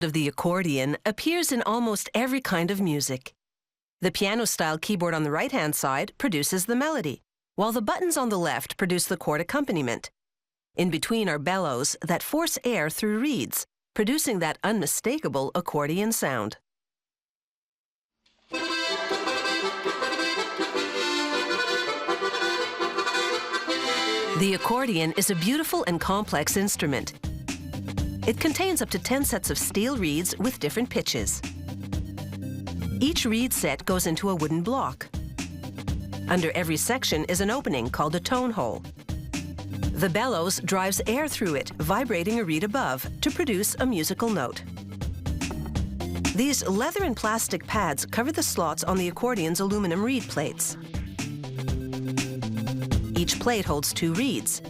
of the accordion appears in almost every kind of music. The piano-style keyboard on the right-hand side produces the melody, while the buttons on the left produce the chord accompaniment. In between are bellows that force air through reeds, producing that unmistakable accordion sound. The accordion is a beautiful and complex instrument. It contains up to 10 sets of steel reeds with different pitches. Each reed set goes into a wooden block. Under every section is an opening called a tone hole. The bellows drives air through it, vibrating a reed above to produce a musical note. These leather and plastic pads cover the slots on the accordion's aluminum reed plates. Each plate holds 2 reeds.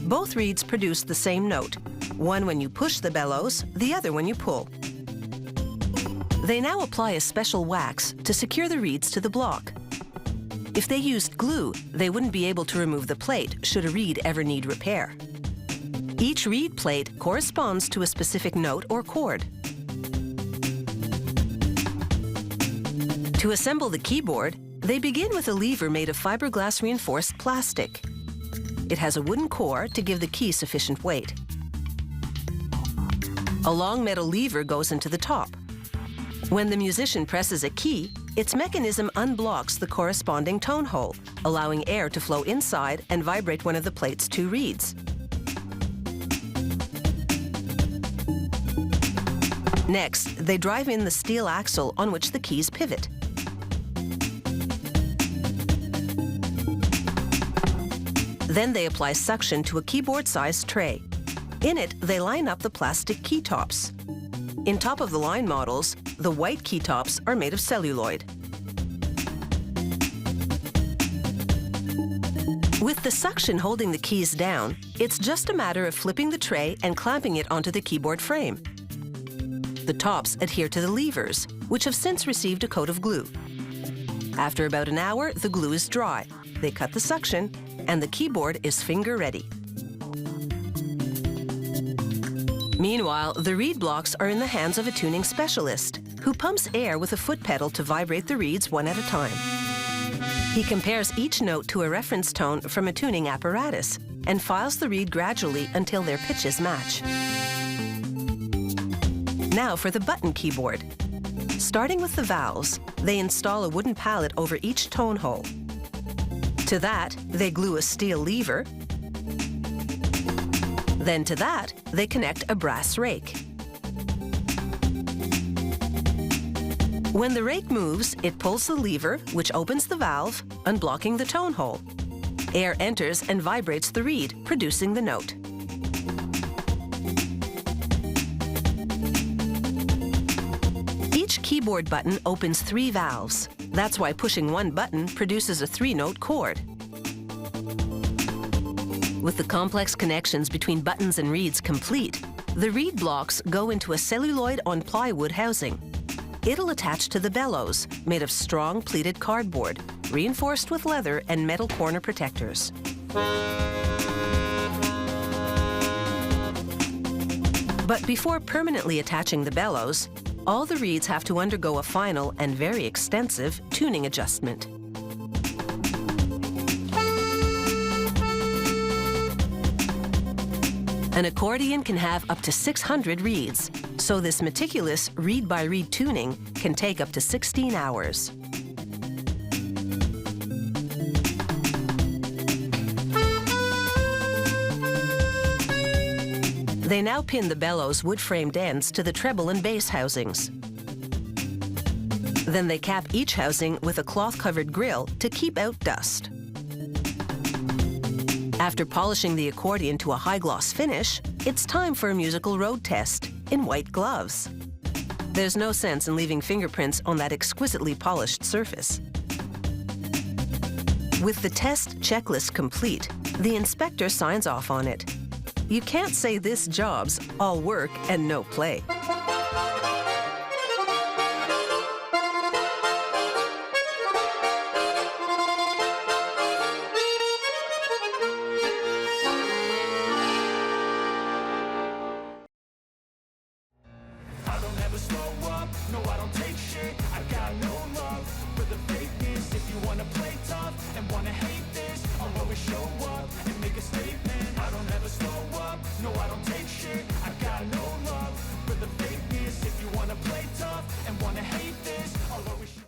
Both reeds produce the same note, one when you push the bellows, the other when you pull. They now apply a special wax to secure the reeds to the block. If they used glue, they wouldn't be able to remove the plate should a reed ever need repair. Each reed plate corresponds to a specific note or chord. To assemble the keyboard, they begin with a lever made of fiberglass reinforced plastic. It has a wooden core to give the key sufficient weight. A long metal lever goes into the top. When the musician presses a key, its mechanism unblocks the corresponding tone hole, allowing air to flow inside and vibrate one of the plate's 2 reeds. Next, they drive in the steel axle on which the keys pivot. Then they apply suction to a keyboard-sized tray. In it, they line up the plastic key tops. In top-of-the-line models, the white key tops are made of celluloid. With the suction holding the keys down, it's just a matter of flipping the tray and clamping it onto the keyboard frame. The tops adhere to the levers, which have since received a coat of glue. After about an hour, the glue is dry. They cut the suction, and the keyboard is finger-ready. Meanwhile, the reed blocks are in the hands of a tuning specialist, who pumps air with a foot pedal to vibrate the reeds one at a time. He compares each note to a reference tone from a tuning apparatus and files the reed gradually until their pitches match. Now for the button keyboard. Starting with the valves, they install a wooden pallet over each tone hole. To that, they glue a steel lever. Then to that, they connect a brass rake. When the rake moves, it pulls the lever, which opens the valve, unblocking the tone hole. Air enters and vibrates the reed, producing the note. Each keyboard button opens 3 valves. That's why pushing one button produces a 3-note chord. With the complex connections between buttons and reeds complete, the reed blocks go into a celluloid on plywood housing. It'll attach to the bellows, made of strong pleated cardboard, reinforced with leather and metal corner protectors. But before permanently attaching the bellows, all the reeds have to undergo a final and very extensive tuning adjustment. An accordion can have up to 600 reeds, so this meticulous reed-by-reed tuning can take up to 16 hours. They now pin the bellows' wood-framed ends to the treble and bass housings. Then they cap each housing with a cloth-covered grill to keep out dust. After polishing the accordion to a high-gloss finish, it's time for a musical road test in white gloves. There's no sense in leaving fingerprints on that exquisitely polished surface. With the test checklist complete, the inspector signs off on it. You can't say this job's all work and no play. never slow up, no I don't take shit, I got no love